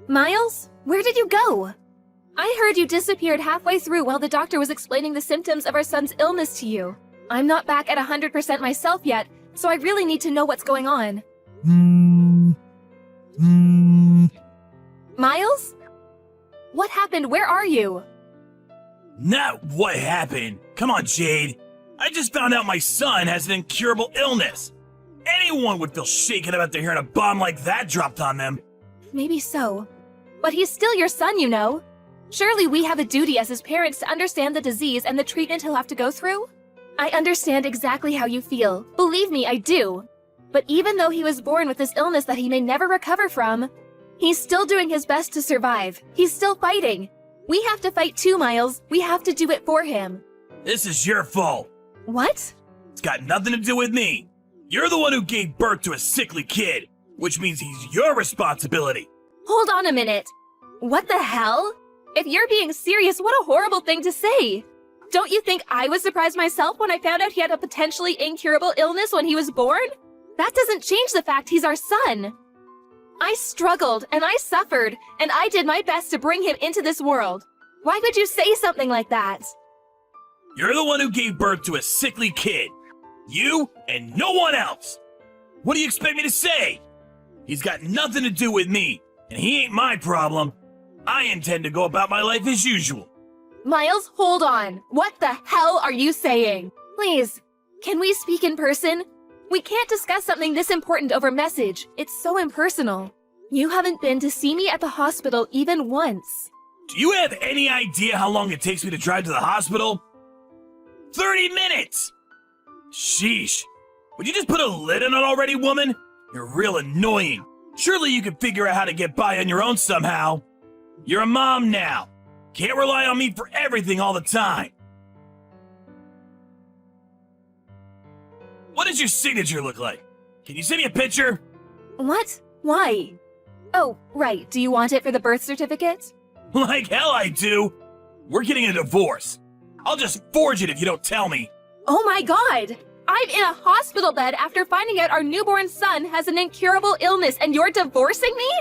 Miles, where did you go? I heard you disappeared halfway through while the doctor was explaining the symptoms of our son's illness to you. I'm not back at 100% myself yet, so I really need to know what's going on. Miles? What happened? Where are you? Not what happened. Come on, Jade. I just found out my son has an incurable illness. Anyone would feel shaken about to hearing a bomb like that dropped on them. Maybe so. But he's still your son, you know. Surely we have a duty as his parents to understand the disease and the treatment he'll have to go through? I understand exactly how you feel. Believe me, I do. But even though he was born with this illness that he may never recover from, he's still doing his best to survive. He's still fighting. We have to fight too, Miles. We have to do it for him. This is your fault. What? It's got nothing to do with me. You're the one who gave birth to a sickly kid, which means he's your responsibility. Hold on a minute. What the hell? If you're being serious, what a horrible thing to say. Don't you think I was surprised myself when I found out he had a potentially incurable illness when he was born? That doesn't change the fact he's our son. I struggled and I suffered and I did my best to bring him into this world. Why could you say something like that? You're the one who gave birth to a sickly kid. You and no one else. What do you expect me to say? He's got nothing to do with me, and he ain't my problem. I intend to go about my life as usual. Miles, hold on. What the hell are you saying? Please, can we speak in person? We can't discuss something this important over message. It's so impersonal. You haven't been to see me at the hospital even once. Do you have any idea how long it takes me to drive to the hospital? 30 minutes! Sheesh. Would you just put a lid on it already, woman? You're real annoying. Surely you can figure out how to get by on your own somehow. You're a mom now. Can't rely on me for everything all the time. What does your signature look like? Can you send me a picture? What? Why? Oh, right. Do you want it for the birth certificate? Like hell I do. We're getting a divorce. I'll just forge it if you don't tell me. Oh my god! I'm in a hospital bed after finding out our newborn son has an incurable illness and you're divorcing me?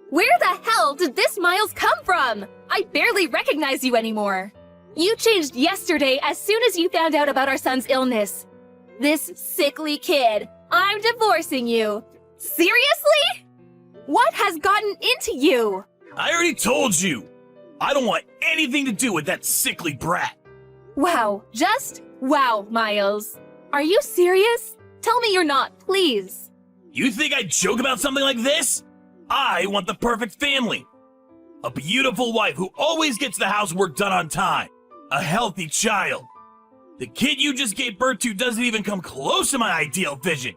Where the hell did this Miles come from? I barely recognize you anymore. You changed yesterday as soon as you found out about our son's illness. This sickly kid. I'm divorcing you. Seriously? What has gotten into you? I already told you. I don't want anything to do with that sickly brat. Wow, just wow, Miles. Are you serious? Tell me you're not, please. You think I'd joke about something like this? I want the perfect family. A beautiful wife who always gets the housework done on time. A healthy child. The kid you just gave birth to doesn't even come close to my ideal vision.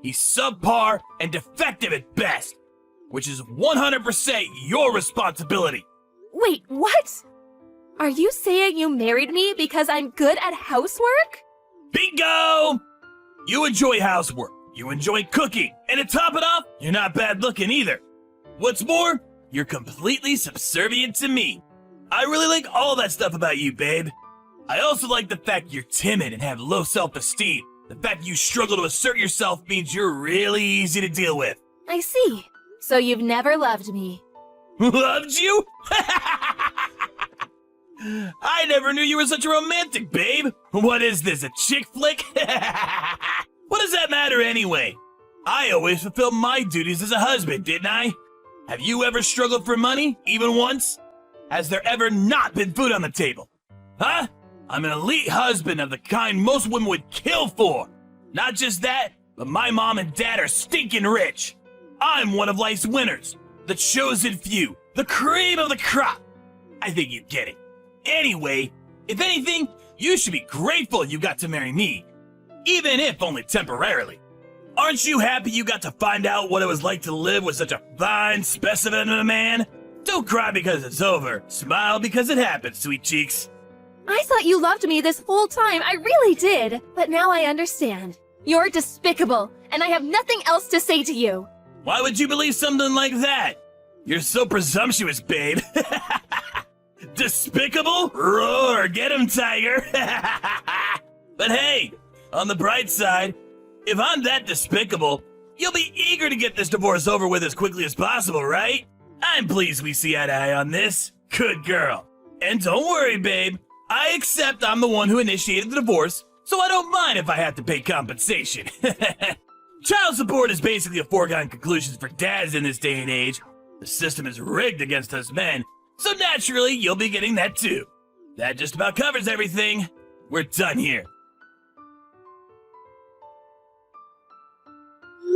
He's subpar and defective at best, which is 100% your responsibility. Wait, what? Are you saying you married me because I'm good at housework? Bingo! You enjoy housework, you enjoy cooking, and to top it off, you're not bad looking either. What's more, you're completely subservient to me. I really like all that stuff about you, babe. I also like the fact you're timid and have low self-esteem. The fact you struggle to assert yourself means you're really easy to deal with. I see. So you've never loved me. Loved you? I never knew you were such a romantic, babe. What is this, a chick flick? What does that matter anyway? I always fulfilled my duties as a husband, didn't I? Have you ever struggled for money, even once? Has there ever not been food on the table? Huh? I'm an elite husband of the kind most women would kill for. Not just that, but my mom and dad are stinking rich. I'm one of life's winners, the chosen few, the cream of the crop. I think you get it. Anyway, if anything, you should be grateful you got to marry me, even if only temporarily. Aren't you happy you got to find out what it was like to live with such a fine specimen of a man? Don't cry because it's over. Smile because it happened, sweet cheeks. I thought you loved me this whole time. I really did. But now I understand. You're despicable, and I have nothing else to say to you. Why would you believe something like that? You're so presumptuous, babe. Despicable? Roar, get him, tiger. But hey, on the bright side, if I'm that despicable, you'll be eager to get this divorce over with as quickly as possible, right? I'm pleased we see eye to eye on this. Good girl. And don't worry, babe. I accept I'm the one who initiated the divorce, so I don't mind if I have to pay compensation. Child support is basically a foregone conclusion for dads in this day and age. The system is rigged against us men, so naturally you'll be getting that too. That just about covers everything. We're done here.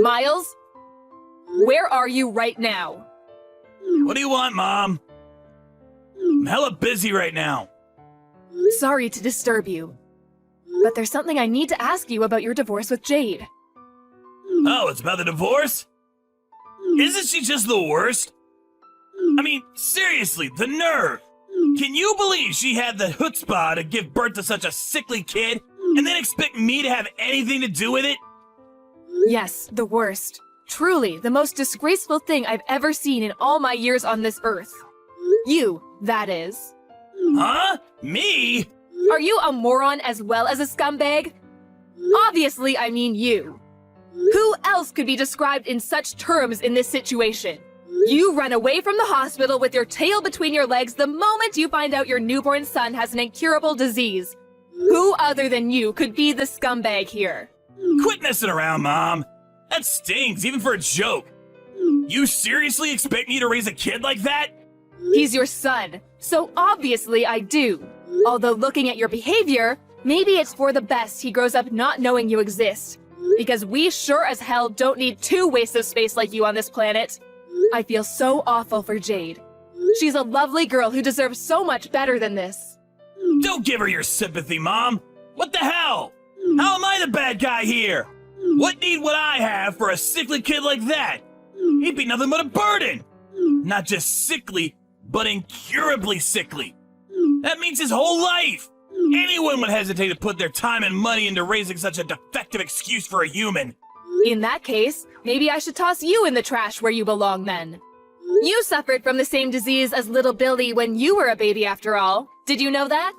Miles, where are you right now? What do you want, Mom? I'm hella busy right now. Sorry to disturb you, but there's something I need to ask you about your divorce with Jade. Oh, it's about the divorce? Isn't she just the worst? I mean, seriously, the nerve! Can you believe she had the chutzpah to give birth to such a sickly kid and then expect me to have anything to do with it? Yes, the worst. Truly, the most disgraceful thing I've ever seen in all my years on this earth. You, that is. Huh? Me? Are you a moron as well as a scumbag? Obviously, I mean you. Who else could be described in such terms in this situation? You run away from the hospital with your tail between your legs the moment you find out your newborn son has an incurable disease. Who other than you could be the scumbag here? Quit messing around, Mom. That stings, even for a joke. You seriously expect me to raise a kid like that? He's your son, so obviously I do. Although looking at your behavior, maybe it's for the best he grows up not knowing you exist. Because we sure as hell don't need two wastes of space like you on this planet. I feel so awful for Jade. She's a lovely girl who deserves so much better than this. Don't give her your sympathy, Mom. What the hell? How am I the bad guy here? What need would I have for a sickly kid like that? He'd be nothing but a burden. Not just sickly, but incurably sickly. That means his whole life. Anyone would hesitate to put their time and money into raising such a defective excuse for a human. In that case, maybe I should toss you in the trash where you belong then. You suffered from the same disease as little Billy when you were a baby after all. Did you know that?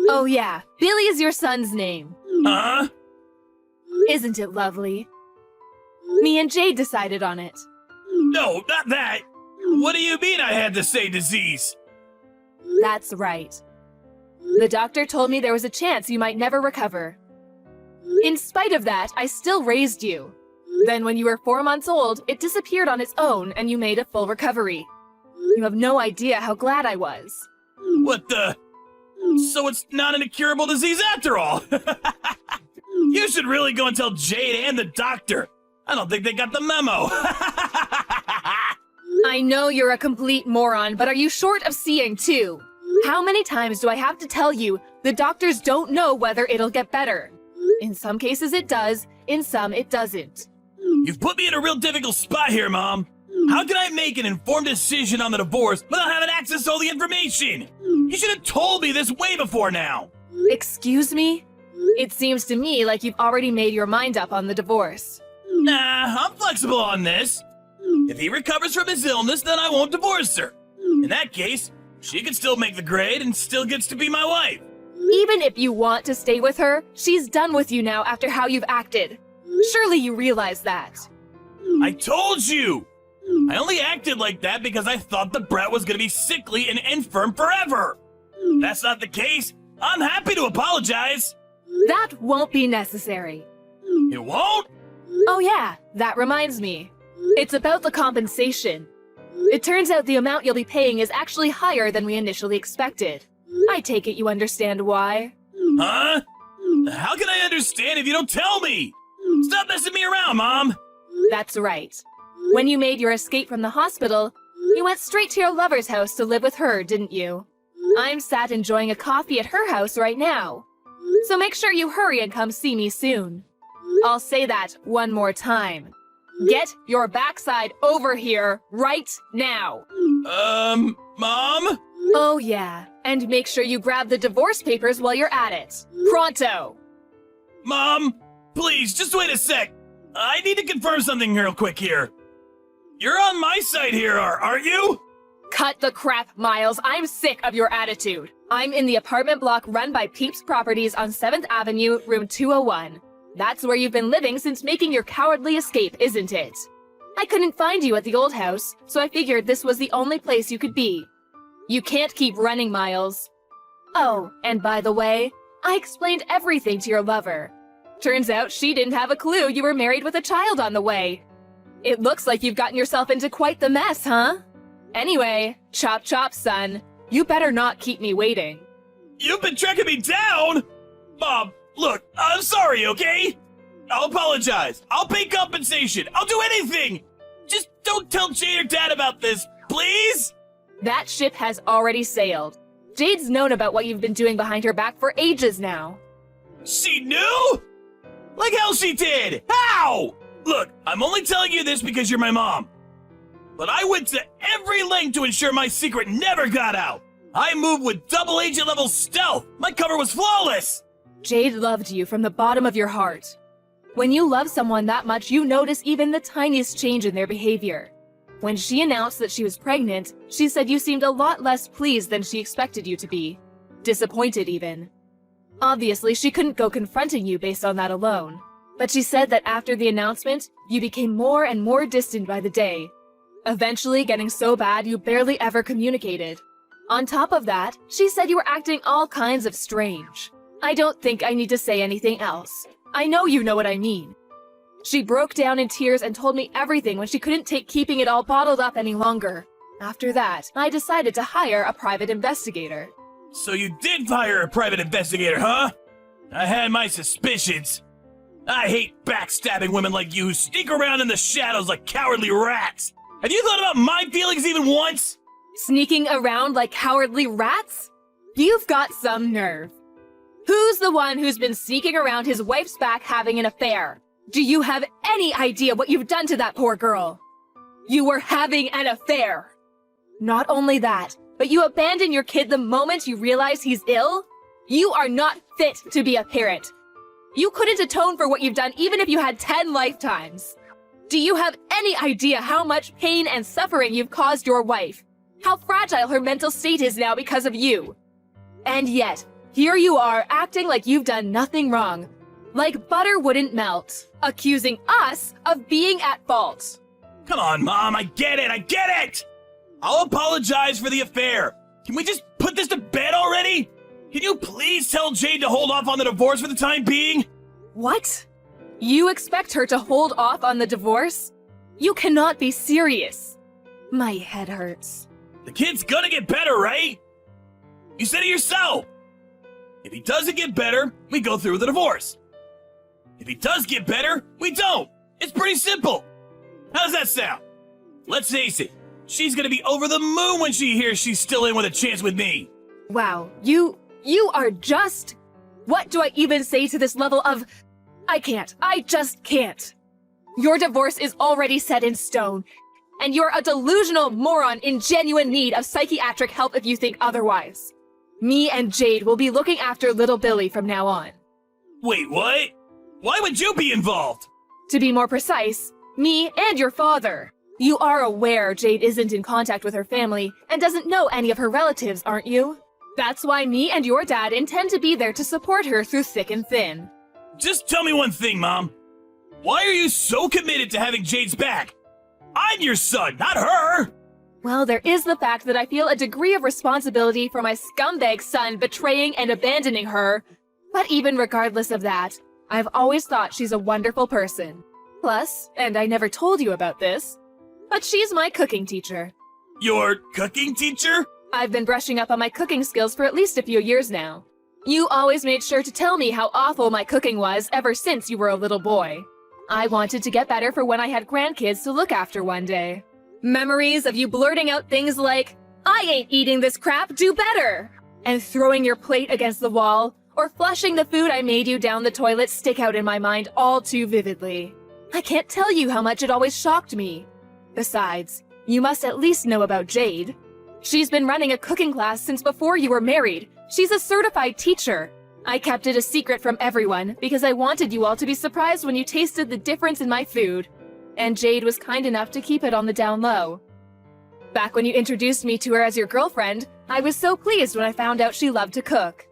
Oh yeah, Billy is your son's name. Huh? Isn't it lovely? Me and Jade decided on it. No, not that. What do you mean I had the same disease? That's right. The doctor told me there was a chance you might never recover. In spite of that, I still raised you. Then when you were 4 months old, it disappeared on its own and you made a full recovery. You have no idea how glad I was. What the? So it's not an incurable disease after all. You should really go and tell Jade and the doctor. I don't think they got the memo. I know you're a complete moron, but are you short of seeing too? How many times do I have to tell you the doctors don't know whether it'll get better? In some cases it does, in some it doesn't. You've put me in a real difficult spot here, Mom. How can I make an informed decision on the divorce without having access to all the information? You should have told me this way before now. Excuse me? It seems to me like you've already made your mind up on the divorce. Nah, I'm flexible on this. If he recovers from his illness, then I won't divorce her. In that case, she can still make the grade and still gets to be my wife. Even if you want to stay with her, she's done with you now after how you've acted. Surely you realize that. I told you! I only acted like that because I thought the brat was gonna be sickly and infirm forever. If that's not the case, I'm happy to apologize. That won't be necessary. It won't? Oh yeah, that reminds me. It's about the compensation. It turns out the amount you'll be paying is actually higher than we initially expected. I take it you understand why. Huh? How can I understand if you don't tell me? Stop messing me around, Mom! That's right. When you made your escape from the hospital, you went straight to your lover's house to live with her, didn't you? I'm sat enjoying a coffee at her house right now. So make sure you hurry and come see me soon. I'll say that one more time. Get your backside over here right now. Mom? Oh yeah, and make sure you grab the divorce papers while you're at it. Pronto! Mom, please, just wait a sec. I need to confirm something real quick here. You're on my side here, aren't you? Cut the crap, Miles. I'm sick of your attitude. I'm in the apartment block run by Peeps Properties on 7th Avenue, room 201. That's where you've been living since making your cowardly escape, isn't it? I couldn't find you at the old house, so I figured this was the only place you could be. You can't keep running, Miles. Oh, and by the way, I explained everything to your lover. Turns out she didn't have a clue you were married with a child on the way. It looks like you've gotten yourself into quite the mess, huh? Anyway, chop chop, son. You better not keep me waiting. You've been tracking me down? Mom, look, I'm sorry, okay? I'll apologize. I'll pay compensation. I'll do anything. Just don't tell Jade or Dad about this, please? That ship has already sailed. Jade's known about what you've been doing behind her back for ages now. She knew? Like hell she did! How? Look, I'm only telling you this because you're my mom. But I went to every length to ensure my secret never got out. I moved with double agent level stealth. My cover was flawless. Jade loved you from the bottom of your heart. When you love someone that much, you notice even the tiniest change in their behavior. When she announced that she was pregnant, she said you seemed a lot less pleased than she expected you to be. Disappointed even. Obviously, she couldn't go confronting you based on that alone. But she said that after the announcement, you became more and more distant by the day. Eventually getting so bad you barely ever communicated. On top of that, she said you were acting all kinds of strange. I don't think I need to say anything else. I know you know what I mean. She broke down in tears and told me everything when she couldn't take keeping it all bottled up any longer. After that, I decided to hire a private investigator. So you did hire a private investigator, huh? I had my suspicions. I hate backstabbing women like you who sneak around in the shadows like cowardly rats. Have you thought about my feelings even once? Sneaking around like cowardly rats? You've got some nerve. Who's the one who's been sneaking around his wife's back having an affair? Do you have any idea what you've done to that poor girl? You were having an affair. Not only that, but you abandon your kid the moment you realize he's ill? You are not fit to be a parent. You couldn't atone for what you've done even if you had 10 lifetimes. Do you have any idea how much pain and suffering you've caused your wife? How fragile her mental state is now because of you? And yet, here you are acting like you've done nothing wrong. Like butter wouldn't melt, accusing us of being at fault. Come on, Mom, I get it! I'll apologize for the affair. Can we just put this to bed already? Can you please tell Jade to hold off on the divorce for the time being? What? You expect her to hold off on the divorce? You cannot be serious. My head hurts. The kid's gonna get better, right? You said it yourself. If he doesn't get better, we go through with the divorce. If he does get better, we don't. It's pretty simple. How does that sound? Let's face it, she's gonna be over the moon when she hears she's still in with a chance with me. Wow, you are just... What do I even say to this level of... I just can't. Your divorce is already set in stone, and you're a delusional moron in genuine need of psychiatric help if you think otherwise. Me and Jade will be looking after little Billy from now on. Wait, what? Why would you be involved? To be more precise, me and your father. You are aware Jade isn't in contact with her family and doesn't know any of her relatives, aren't you? That's why me and your dad intend to be there to support her through thick and thin. Just tell me one thing, Mom. Why are you so committed to having Jade's back? I'm your son, not her! Well, there is the fact that I feel a degree of responsibility for my scumbag son betraying and abandoning her. But even regardless of that, I've always thought she's a wonderful person. Plus, and I never told you about this, but she's my cooking teacher. Your cooking teacher? I've been brushing up on my cooking skills for at least a few years now. You always made sure to tell me how awful my cooking was ever since you were a little boy. I wanted to get better for when I had grandkids to look after one day. Memories of you blurting out things like, "I ain't eating this crap, do better!" and throwing your plate against the wall, or flushing the food I made you down the toilet stick out in my mind all too vividly. I can't tell you how much it always shocked me. Besides, you must at least know about Jade. She's been running a cooking class since before you were married. She's a certified teacher. I kept it a secret from everyone because I wanted you all to be surprised when you tasted the difference in my food. And Jade was kind enough to keep it on the down low. Back when you introduced me to her as your girlfriend, I was so pleased when I found out she loved to cook.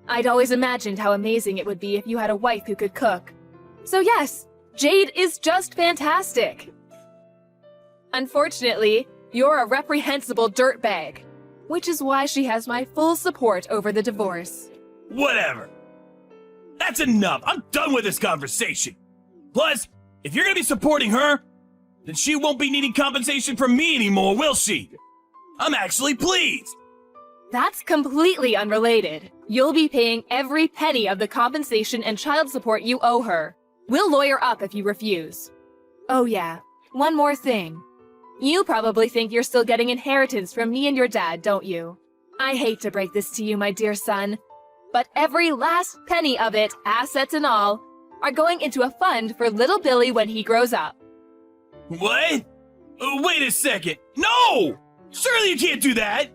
I'd always imagined how amazing it would be if you had a wife who could cook. So yes, Jade is just fantastic. Unfortunately, you're a reprehensible dirtbag, which is why she has my full support over the divorce. Whatever. That's enough. I'm done with this conversation. Plus, if you're gonna be supporting her, then she won't be needing compensation from me anymore, will she? I'm actually pleased. That's completely unrelated. You'll be paying every penny of the compensation and child support you owe her. We'll lawyer up if you refuse. Oh yeah, one more thing. You probably think you're still getting inheritance from me and your dad, don't you? I hate to break this to you, my dear son, but every last penny of it, assets and all, are going into a fund for little Billy when he grows up. What? Wait a second. No! Surely you can't do that!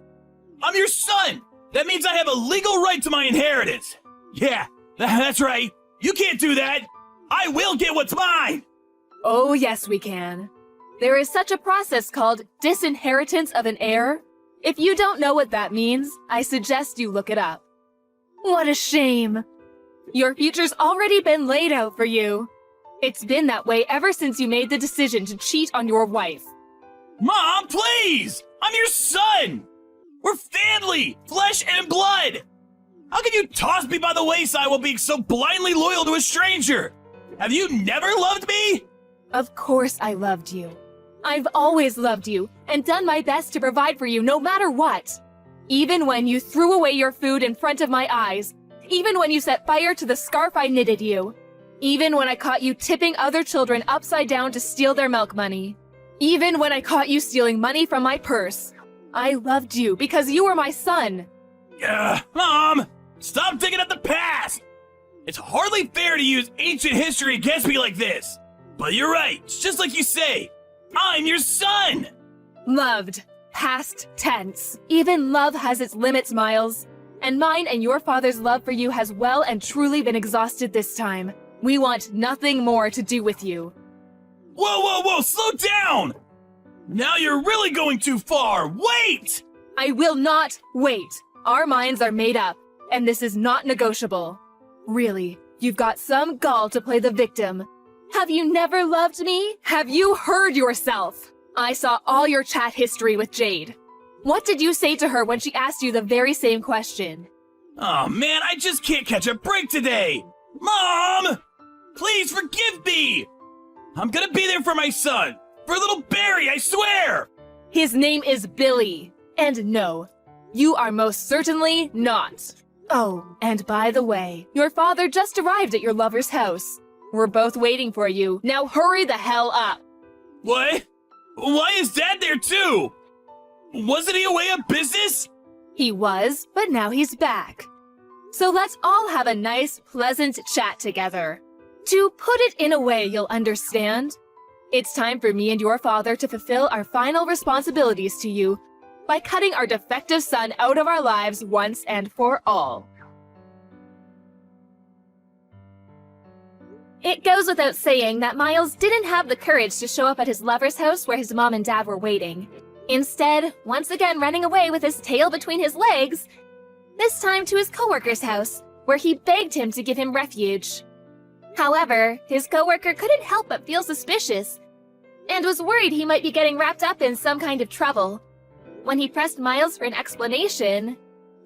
I'm your son! That means I have a legal right to my inheritance! Yeah, that's right. You can't do that! I will get what's mine! Oh yes, we can. There is such a process called disinheritance of an heir. If you don't know what that means, I suggest you look it up. What a shame. Your future's already been laid out for you. It's been that way ever since you made the decision to cheat on your wife. Mom, please! I'm your son! We're family! Flesh and blood! How can you toss me by the wayside while being so blindly loyal to a stranger? Have you never loved me? Of course I loved you. I've always loved you and done my best to provide for you no matter what. Even when you threw away your food in front of my eyes. Even when you set fire to the scarf I knitted you. Even when I caught you tipping other children upside down to steal their milk money. Even when I caught you stealing money from my purse. I loved you because you were my son. Mom! Stop digging at the past! It's hardly fair to use ancient history against me like this. But you're right, it's just like you say. I'm your son! Loved. Past tense. Even love has its limits, Miles. And mine and your father's love for you has well and truly been exhausted this time. We want nothing more to do with you. Whoa, slow down! Now you're really going too far! Wait! I will not wait. Our minds are made up, and this is not negotiable. Really, you've got some gall to play the victim. Have you never loved me? Have you heard yourself? I saw all your chat history with Jade. What did you say to her when she asked you the very same question? Oh man, I just can't catch a break today! Mom! Please forgive me! I'm gonna be there for my son! For little Barry, I swear! His name is Billy. And no, you are most certainly not. Oh, and by the way, your father just arrived at your lover's house. We're both waiting for you. Now hurry the hell up. What? Why is Dad there too? Wasn't he away on business? He was, but now he's back. So let's all have a nice, pleasant chat together. To put it in a way you'll understand, it's time for me and your father to fulfill our final responsibilities to you by cutting our defective son out of our lives once and for all. It goes without saying that Miles didn't have the courage to show up at his lover's house where his mom and dad were waiting. Instead, once again running away with his tail between his legs, this time to his coworker's house, where he begged him to give him refuge. However, his coworker couldn't help but feel suspicious, and was worried he might be getting wrapped up in some kind of trouble. When he pressed Miles for an explanation,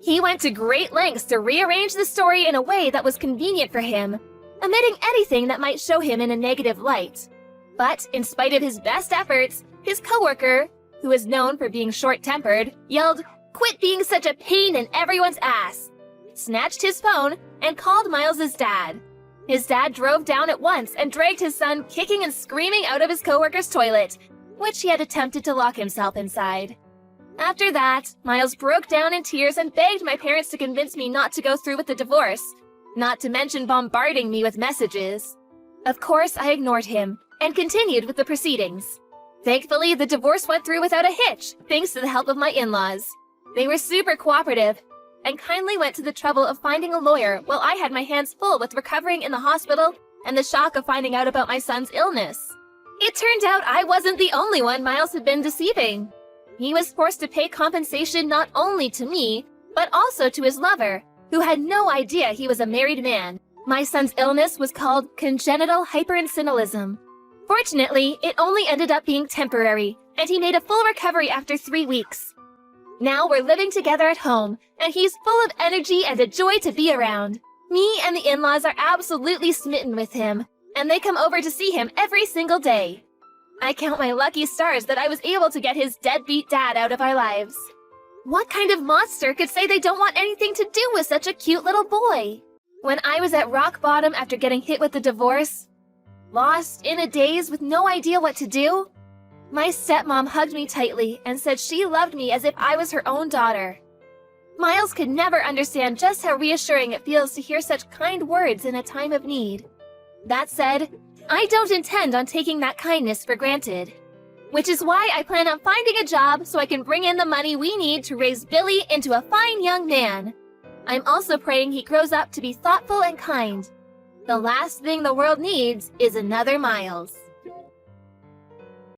he went to great lengths to rearrange the story in a way that was convenient for him, omitting anything that might show him in a negative light. But in spite of his best efforts, his coworker, who is known for being short-tempered, yelled, "Quit being such a pain in everyone's ass!" snatched his phone, and called Miles' dad. His dad drove down at once and dragged his son kicking and screaming out of his coworker's toilet, which he had attempted to lock himself inside. After that, Miles broke down in tears and begged my parents to convince me not to go through with the divorce, not to mention bombarding me with messages. Of course, I ignored him and continued with the proceedings. Thankfully, the divorce went through without a hitch, thanks to the help of my in-laws. They were super cooperative and kindly went to the trouble of finding a lawyer while I had my hands full with recovering in the hospital and the shock of finding out about my son's illness. It turned out I wasn't the only one Miles had been deceiving. He was forced to pay compensation not only to me, but also to his lover, who had no idea he was a married man. My son's illness was called congenital hyperinsulinism. Fortunately, it only ended up being temporary, and he made a full recovery after 3 weeks. Now we're living together at home, and he's full of energy and a joy to be around. Me and the in-laws are absolutely smitten with him, and they come over to see him every single day. I count my lucky stars that I was able to get his deadbeat dad out of our lives. What kind of monster could say they don't want anything to do with such a cute little boy? When I was at rock bottom after getting hit with the divorce, lost in a daze with no idea what to do, my stepmom hugged me tightly and said she loved me as if I was her own daughter. Miles could never understand just how reassuring it feels to hear such kind words in a time of need. That said, I don't intend on taking that kindness for granted. Which is why I plan on finding a job so I can bring in the money we need to raise Billy into a fine young man. I'm also praying he grows up to be thoughtful and kind. The last thing the world needs is another Miles.